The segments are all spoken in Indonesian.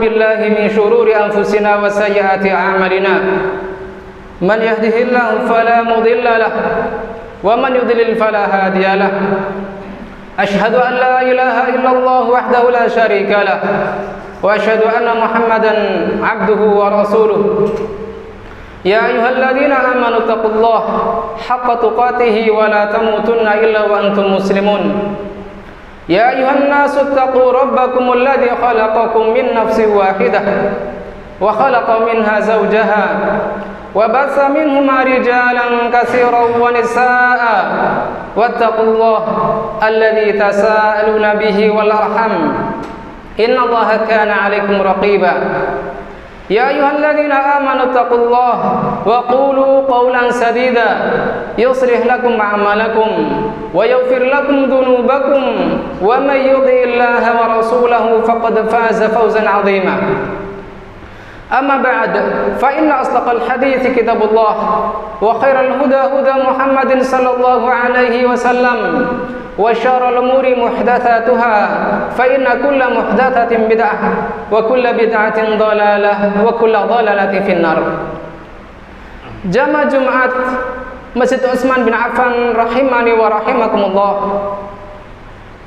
بالله من شرور أنفسنا وسيئات أعمالنا من يهده الله فلا مضل له ومن يضلل فلا هادي له أشهد أن لا إله إلا الله وحده لا شريك له وأشهد أن محمدا عبده ورسوله يا أيها الذين آمنوا اتقوا الله حق تقاته ولا تموتن إلا وأنتم مسلمون يا أيها الناس اتقوا ربكم الذي خلقكم من نفس واحدة وخلق منها زوجها وبث منهما رجالا كثيرا ونساء واتقوا الله الذي تساءلون به والأرحم إن الله كان عليكم رقيبا يا أيها الذين آمنوا اتقوا الله وقولوا قولا سديدا يصلح لكم أعمالكم ويغفر لكم ذنوبكم ومن يطع الله ورسوله فقد فاز فوزا عظيما أما بعد فإن أصدق الحديث كتاب الله وخير الهدى هدى محمد صلى الله عليه وسلم وشر الأمور محدثاتها فإن كل محدثة بدعة وكل بدعة ضلالة وكل ضلالة في النار. Jamaah Jumat Masjid Utsman bin Affan rahimani wa rahimakumullah.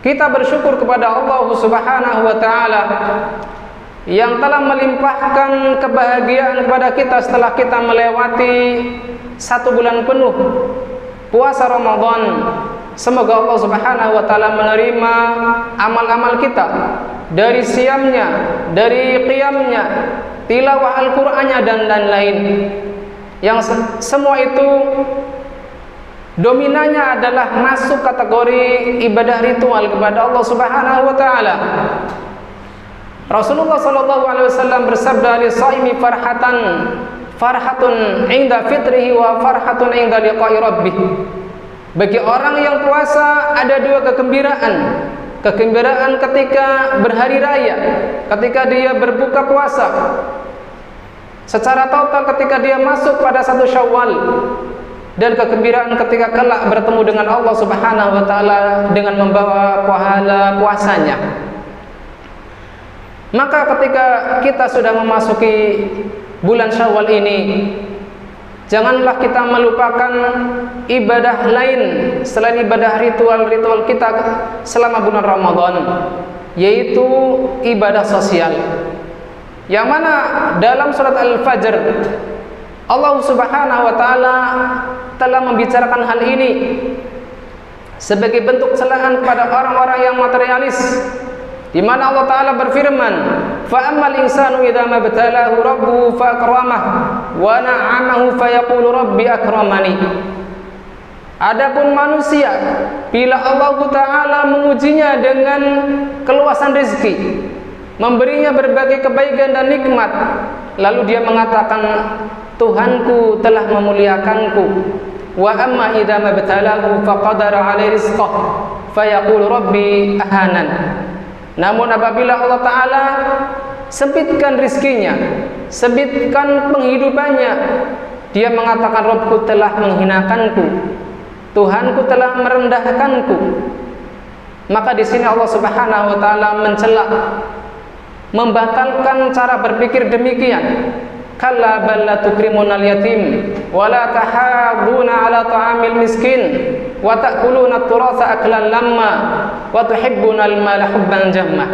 Kita bersyukur kepada Allah Subhanahu wa taala yang telah melimpahkan kebahagiaan kepada kita setelah kita melewati 1 bulan penuh puasa Ramadan. Semoga Allah Subhanahu wa taala menerima amal-amal kita dari siamnya, dari qiyamnya, tilawah Al-Qur'annya dan lain-lain. Yang semua itu dominannya adalah masuk kategori ibadah ritual kepada Allah Subhanahu wa taala. Rasulullah sallallahu alaihi wasallam bersabda, "Lis-shaimi farhatun 'inda fitrihi wa farhatun 'inda liqa'i rabbih." Bagi orang yang puasa ada 2 kegembiraan. Kegembiraan ketika berhari raya, ketika dia berbuka puasa. Secara total ketika dia masuk pada 1 Syawal, dan kegembiraan ketika kelak bertemu dengan Allah Subhanahu wa taala dengan membawa pahala puasanya. Maka ketika kita sudah memasuki bulan Syawal ini, janganlah kita melupakan ibadah lain selain ibadah ritual-ritual kita selama bulan Ramadan, yaitu ibadah sosial. Yang mana dalam surat Al-Fajr Allah Subhanahu wa taala telah membicarakan hal ini sebagai bentuk celaan kepada orang-orang yang materialis, di mana Allah taala berfirman, "Fa ammal insanu idza mabtalahu rabbuhu fa akramah wa na'amahu fa yaqulu rabbi akramani." Adapun manusia, bila Allah taala mengujinya dengan keluasan rezeki, memberinya berbagai kebaikan dan nikmat, lalu dia mengatakan, "Tuhanku telah memuliakanku." Wa amma idza mabtalahu faqadara 'alaihi rizqah fa yaqulu rabbi ahanan. Namun apabila Allah taala sempitkan rizkinya, sempitkan penghidupannya, dia mengatakan, "Rabbku telah menghinakanku, Tuhanku telah merendahkanku." Maka di sini Allah Subhanahu wa taala mencela, membatalkan cara berpikir demikian. Kalla bal la tukrimunal yatim wa la tahadduna ala ta'amil miskin wa ta'kuluna at-turasa aklan lamma wa tuhibbunal mala hubban jamma.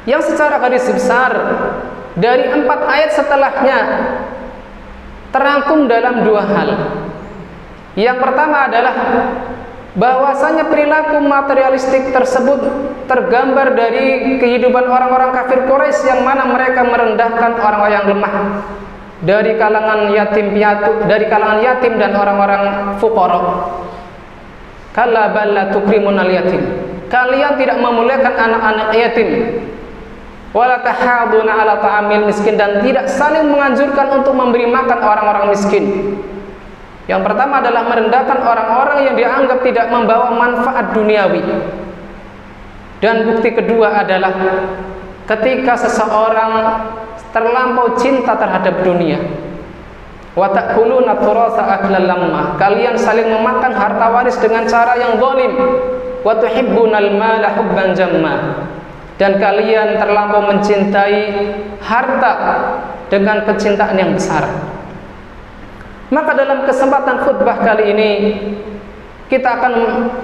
Yang secara garis besar dari 4 ayat setelahnya terangkum dalam 2 hal. Yang pertama adalah bahwasanya perilaku materialistik tersebut tergambar dari kehidupan orang-orang kafir Quraisy, yang mana mereka merendahkan orang-orang yang lemah dari kalangan yatim piatu, dari kalangan yatim dan orang-orang fuqara. Kalla bal la tukrimunal yatim, kalian tidak memuliakan anak-anak yatim. Wala tahaduna ala ta'amil miskin, dan tidak saling menganjurkan untuk memberi makan orang-orang miskin. Yang pertama adalah merendahkan orang-orang yang dianggap tidak membawa manfaat duniawi. Dan bukti kedua adalah ketika seseorang terlampau cinta terhadap dunia. Wa ta'kuluna turasa aklan lamma, kalian saling memakan harta waris dengan cara yang zalim. Wa tuhibbunal mala hubban jamma, dan kalian terlampau mencintai harta dengan kecintaan yang besar. Maka dalam kesempatan khutbah kali ini kita akan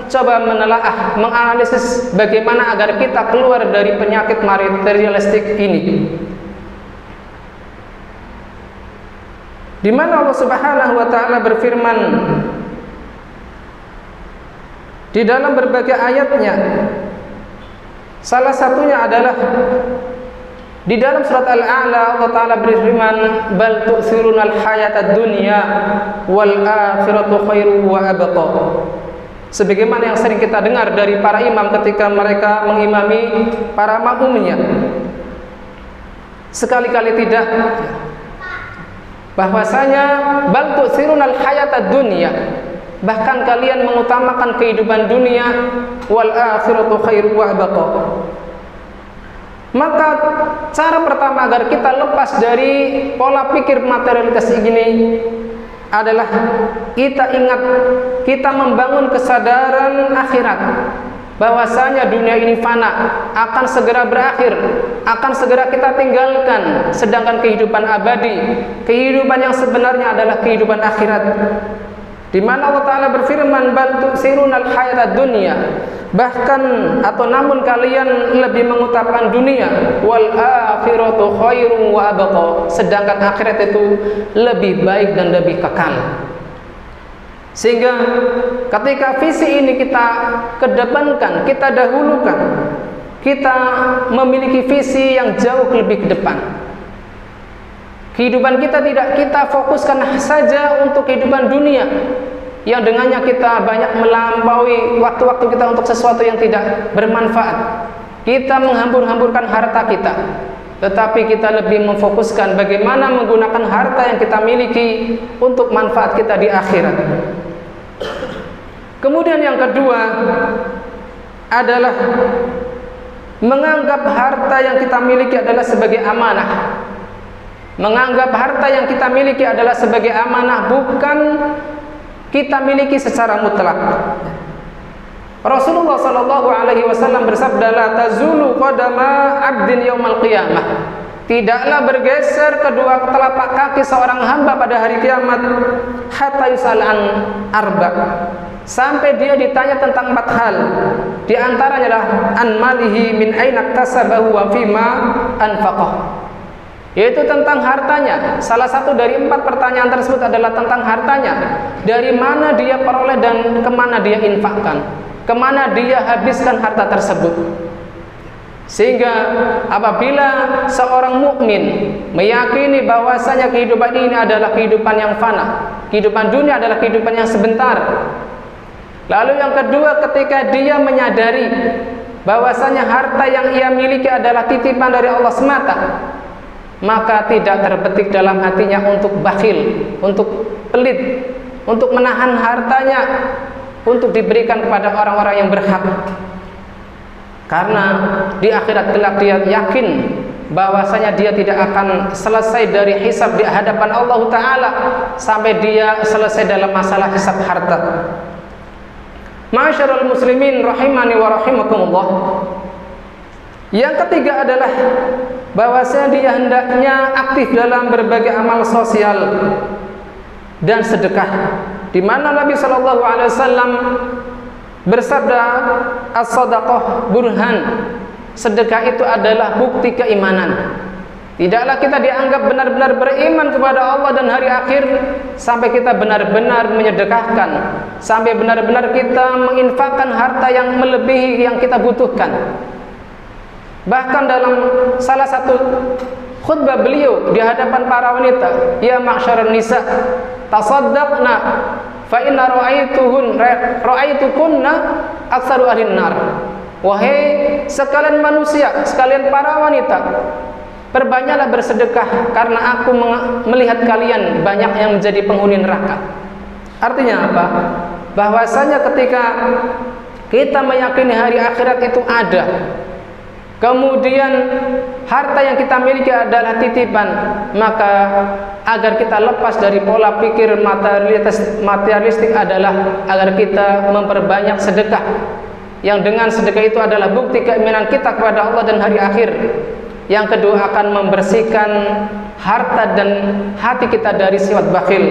coba menelaah, menganalisis bagaimana agar kita keluar dari penyakit materialistik ini. Di mana Allah Subhanahu wa taala berfirman di dalam berbagai ayatnya. Salah satunya adalah di dalam surat Al-A'la, Allah taala berfirman, "Bal tu'thirunal hayatad dunya wal akhiratu khairu wa abqa." Sebagaimana yang sering kita dengar dari para imam ketika mereka mengimami para makmumnya. Sekali-kali tidak, bahwasanya bal tu'thirunal hayatad dunya, bahkan kalian mengutamakan kehidupan dunia, wal akhiratu khairu wa abqa. Maka cara pertama agar kita lepas dari pola pikir materialitas ini adalah kita ingat, kita membangun kesadaran akhirat, bahwasanya dunia ini fana, akan segera berakhir, akan segera kita tinggalkan, sedangkan kehidupan abadi, kehidupan yang sebenarnya adalah kehidupan akhirat. Di mana Allah taala berfirman, bal tu'sirunal hayatad dunya, bahkan atau namun kalian lebih mengutamakan dunia, wal akhiratu khairum wa abqa, sedangkan akhirat itu lebih baik dan lebih kekal. Sehingga ketika visi ini kita kedepankan, kita dahulukan, kita memiliki visi yang jauh lebih ke depan. Kehidupan kita tidak kita fokuskan saja untuk kehidupan dunia, yang dengannya kita banyak melampaui waktu-waktu kita untuk sesuatu yang tidak bermanfaat. Kita menghambur-hamburkan harta kita, tetapi kita lebih memfokuskan bagaimana menggunakan harta yang kita miliki untuk manfaat kita di akhirat. Kemudian yang kedua adalah menganggap harta yang kita miliki adalah sebagai amanah. Menganggap harta yang kita miliki adalah sebagai amanah, bukan kita miliki secara mutlak. Rasulullah sallallahu alaihi wasallam bersabda, la tazulu qadama 'abdin yaumal qiyamah. Tidaklah bergeser kedua telapak kaki seorang hamba pada hari kiamat hatta yus'al an arba, sampai dia ditanya tentang 4 hal. Di antaranya adalah an malihi min aina iktasabahu wa fima anfaqah, yaitu tentang hartanya. Salah satu dari 4 pertanyaan tersebut adalah tentang hartanya. Dari mana dia peroleh dan kemana dia infakkan, kemana dia habiskan harta tersebut. Sehingga apabila seorang mukmin meyakini bahwasanya kehidupan ini adalah kehidupan yang fana, kehidupan dunia adalah kehidupan yang sebentar. Lalu yang kedua, ketika dia menyadari bahwasanya harta yang ia miliki adalah titipan dari Allah semata, maka tidak terbetik dalam hatinya untuk bakhil, untuk pelit, untuk menahan hartanya untuk diberikan kepada orang-orang yang berhak. Karena di akhirat kelak dia yakin bahwasanya dia tidak akan selesai dari hisab di hadapan Allah Ta'ala sampai dia selesai dalam masalah hisab harta. Ma'asyiral muslimin rahimani wa rahimakumullah. Yang ketiga adalah bahwasanya dia hendaknya aktif dalam berbagai amal sosial dan sedekah, di mana Nabi sallallahu alaihi wasallam bersabda, as-shadaqah burhan, sedekah itu adalah bukti keimanan. Tidaklah kita dianggap benar-benar beriman kepada Allah dan hari akhir sampai kita benar-benar menyedekahkan, sampai benar-benar kita menginfakkan harta yang melebihi yang kita butuhkan. Bahkan dalam salah satu khutbah beliau di hadapan para wanita, ya ma'syaran nisa, tasaddaqna fa inna ra'aitukunna aktsaru ahlin nar. Wahai sekalian manusia, sekalian para wanita, perbanyaklah bersedekah karena aku melihat kalian banyak yang menjadi penghuni neraka. Artinya apa? Bahwasanya ketika kita meyakini hari akhirat itu ada, kemudian harta yang kita miliki adalah titipan, maka agar kita lepas dari pola pikir materialistik adalah agar kita memperbanyak sedekah. yang dengan sedekah itu adalah bukti keimanan kita kepada Allah dan hari akhir. Yang kedua akan membersihkan harta dan hati kita dari sifat bakhil.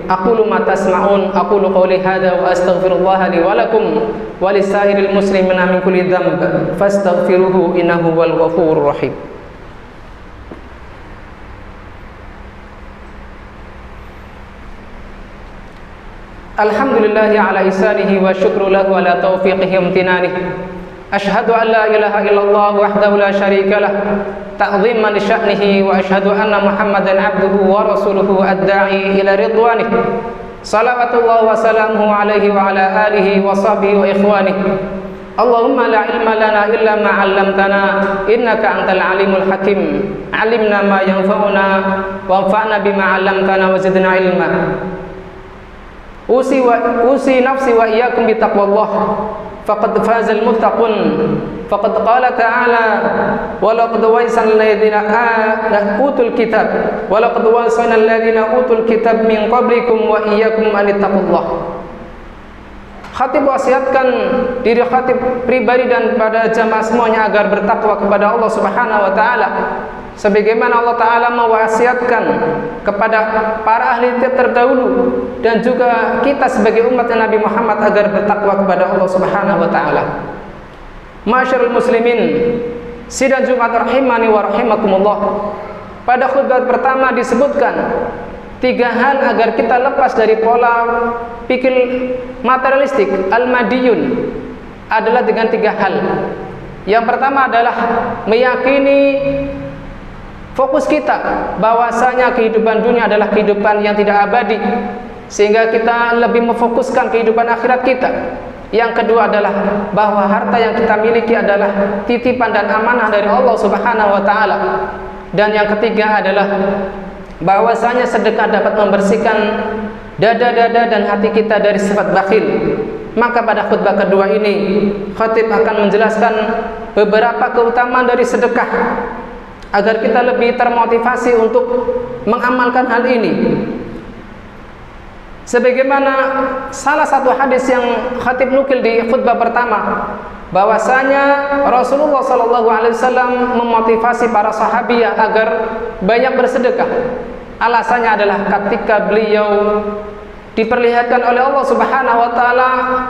Aqulu ma tasma'un, aqulu qawli hadza wa astaghfirullah li wa lakum wa lisairil muslimina min kulli dhanb fastaghfiruhu innahu wal ghafurur rahim. Alhamdulillahi ala ihsanihi wa syukru lahu ala taufiqihi wa imtinanihi. Ashhadu an la ilaha illallah wahdahu la syarika lah ta'ziman li sya'nihi wa ashhadu anna Muhammadan abduhu wa rasuluhu ad-da'i ila ridwanih. Salawatullah wa salamuhu alaihi wa ala alihi wa sahbihi wa ikhwanih. Allahumma la ilma lana illa ma 'allamtana innaka antal alimul hakim. 'Allimna ma yanfa'una wanfa'na bima 'allamtana wa zidna ilma. Usi nafsi wa iyyakum bi taqwallah. Faqad fazal muttaqun. Faqad qala ta'ala wa laqad waysana alladziina utul kitab wa laqad wasana alladziina utul kitab min qablikum wa iyyakum an ittaqullah. Khatib wasiatkan diri khatib pribadi dan pada jamaah semuanya agar bertakwa kepada Allah Subhanahu wa taala sebagaimana Allah taala mewasiatkan kepada para ahli terdahulu dan juga kita sebagai umat Nabi Muhammad agar bertakwa kepada Allah Subhanahu wa taala. Masyarul muslimin, sidang Jumat rahimani wa rahimakumullah. Pada khutbah pertama disebutkan 3 hal agar kita lepas dari pola pikir materialistik al-madiyun adalah dengan 3 hal. Yang pertama adalah meyakini fokus kita bahwasanya kehidupan dunia adalah kehidupan yang tidak abadi, sehingga kita lebih memfokuskan kehidupan akhirat kita. Yang kedua adalah bahwa harta yang kita miliki adalah titipan dan amanah dari Allah Subhanahu wa taala. Dan yang ketiga adalah bahwasanya sedekah dapat membersihkan dada-dada dan hati kita dari sifat bakhil. Maka pada khutbah kedua ini khatib akan menjelaskan beberapa keutamaan dari sedekah agar kita lebih termotivasi untuk mengamalkan hal ini. Sebagaimana salah satu hadis yang khatib nukil di khutbah pertama, bahwasanya Rasulullah SAW memotivasi para sahabiah agar banyak bersedekah. Alasannya adalah ketika beliau diperlihatkan oleh Allah Subhanahu wa taala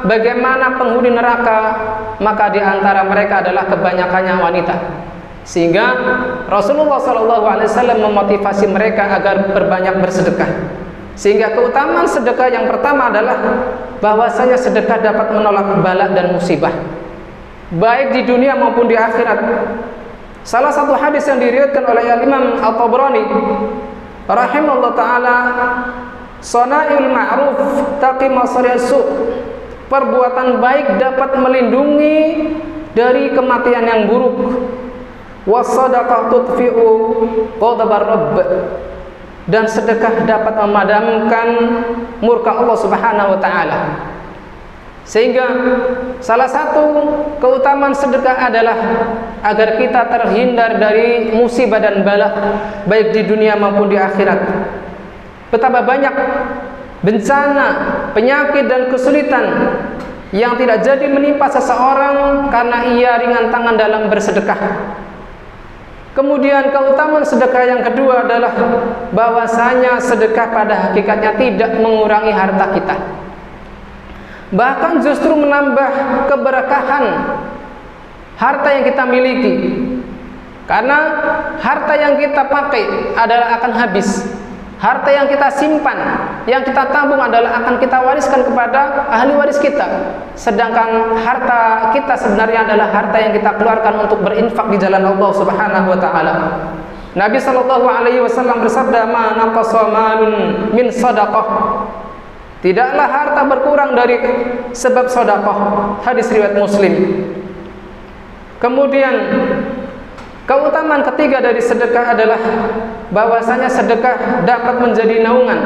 bagaimana penghuni neraka, maka di antara mereka adalah kebanyakannya wanita. Sehingga Rasulullah SAW memotivasi mereka agar berbanyak bersedekah. Sehingga keutamaan sedekah yang pertama adalah bahwasanya sedekah dapat menolak bala dan musibah, baik di dunia maupun di akhirat. Salah satu hadis yang diriwayatkan oleh Imam At-Tabrani rahimahullah taala, "Sana'il ma'ruf taqi masari'as su'." Perbuatan baik dapat melindungi dari kematian yang buruk. "Was-shadaqah tudfi'u ghadabar rabb." Dan sedekah dapat memadamkan murka Allah Subhanahu wa taala. Sehingga salah satu keutamaan sedekah adalah agar kita terhindar dari musibah dan bala baik di dunia maupun di akhirat. Betapa banyak bencana, penyakit dan kesulitan yang tidak jadi menimpa seseorang karena ia ringan tangan dalam bersedekah. Kemudian keutamaan sedekah yang kedua adalah bahwasanya sedekah pada hakikatnya tidak mengurangi harta kita, bahkan justru menambah keberkahan harta yang kita miliki. Karena harta yang kita pakai adalah akan habis. Harta yang kita simpan, yang kita tabung adalah akan kita wariskan kepada ahli waris kita. Sedangkan harta kita sebenarnya adalah harta yang kita keluarkan untuk berinfak di jalan Allah Subhanahu wa taala. Nabi sallallahu alaihi wasallam bersabda, "Ma naqasa malun min shadaqah." Tidaklah harta berkurang dari sebab sedekah. Hadis riwayat Muslim. Kemudian keutamaan ketiga dari sedekah adalah bahwasanya sedekah dapat menjadi naungan.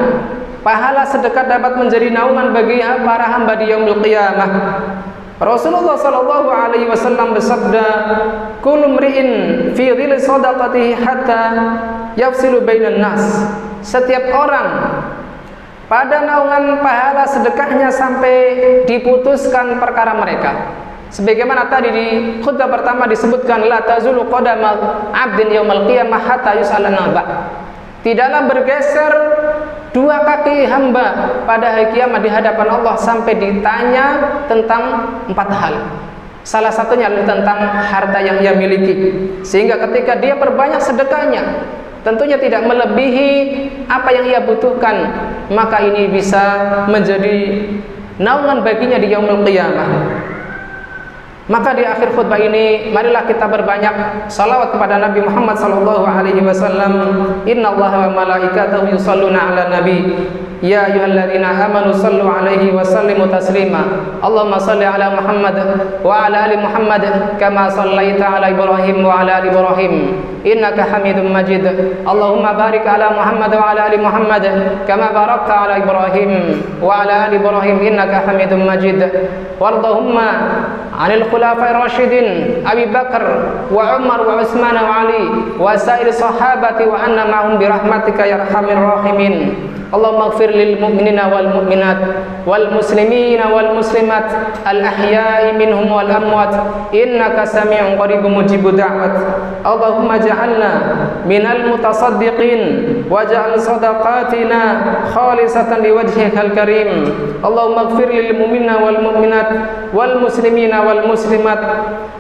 Pahala sedekah dapat menjadi naungan bagi para hamba di yaumul qiyamah. Rasulullah sallallahu alaihi wasallam bersabda, "Kullu mri'in fi dhilli shadaqatihi hatta yafsilu bainan nas." Setiap orang pada naungan pahala sedekahnya sampai diputuskan perkara mereka, Sebagaimana tadi di khutbah pertama disebutkan, la tazulu qadama 'abdin yaumal qiyamah hatta yus'ala naba. Tidaklah bergeser dua kaki hamba pada hari kiamat di hadapan Allah sampai ditanya tentang 4 hal. Salah satunya adalah tentang harta yang ia miliki. Sehingga ketika dia perbanyak sedekahnya, tentunya tidak melebihi apa yang ia butuhkan, maka ini bisa menjadi naungan baginya di yaumul qiyamah. Maka di akhir khutbah ini marilah kita berbanyak salawat kepada Nabi Muhammad sallallahu alaihi wasallam. Innallaha wa malaikatahu yusholluna 'alan nabi. Ya ayyuhalladzina amanu shallu 'alaihi wa sallimu taslima. Allahumma shalli 'ala Muhammad wa 'ala ali Muhammad kama shallaita 'ala Ibrahim wa 'ala ali Ibrahim innaka Hamidum Majid. Allahumma barik 'ala Muhammad wa 'ala ali Muhammad kama barakta 'ala Ibrahim wa 'ala ali Ibrahim innaka Hamidum Majid. Wardahumma 'anil khulafa'ir rasyidin Abi Bakar wa Umar wa Utsman wa Ali wa sa'ir sahabati wa anna ma'hum bi rahmatika ya arhamir rahimin. Allahumma ighfir lil mu'minina wal mu'minat wal muslimina wal muslimat al ahya'i minhum wal amwat innaka sami'un qaribun mujibud da'wat. Allahumma ja'alna minal mutasaddiqin waj'al sadaqatina khalisatan liwajhikal karim. Allahumma ighfir lil mu'minina wal mu'minat wal muslimina wal muslimat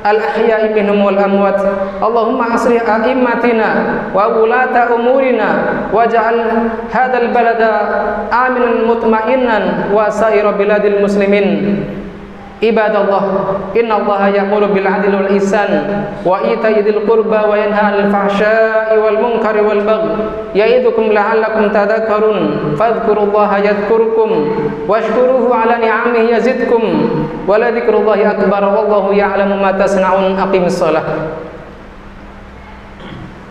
al ahya'i minhum wal amwat. Allahumma aslih a'immatina wa wulata umurina waj'al hadzal balada aminan mutma'innan wa sa'ira biladil muslimin. Ibadallah, innallaha ya'muru bil 'adli wal ihsan wa ita'i dzil qurba wa yanha 'anil fahsya'i wal munkari wal baghi ya'idukum la'allakum tadhakkarun. Fadhkurullaha yadhkurkum washkuruhu 'ala ni'amihi yazidkum wa la dzikrullahi akbar wallahu ya'lamu ma tasna'un. Aqimis shalah.